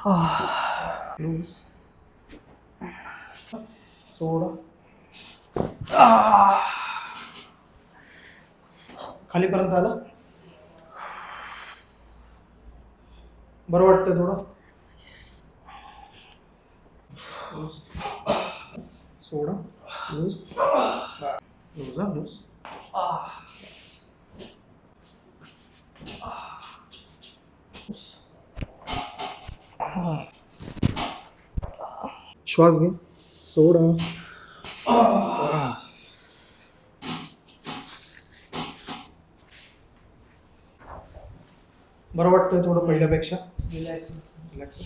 Loose. सोडा. खालीपर्यंत आलं. बरं वाटतंय थोडं. सोडा. लूज. लूज हा लूज. श्वास घे. सोडा. बरं वाटतंय थोडं पहिल्यापेक्षा. रिलॅक्स.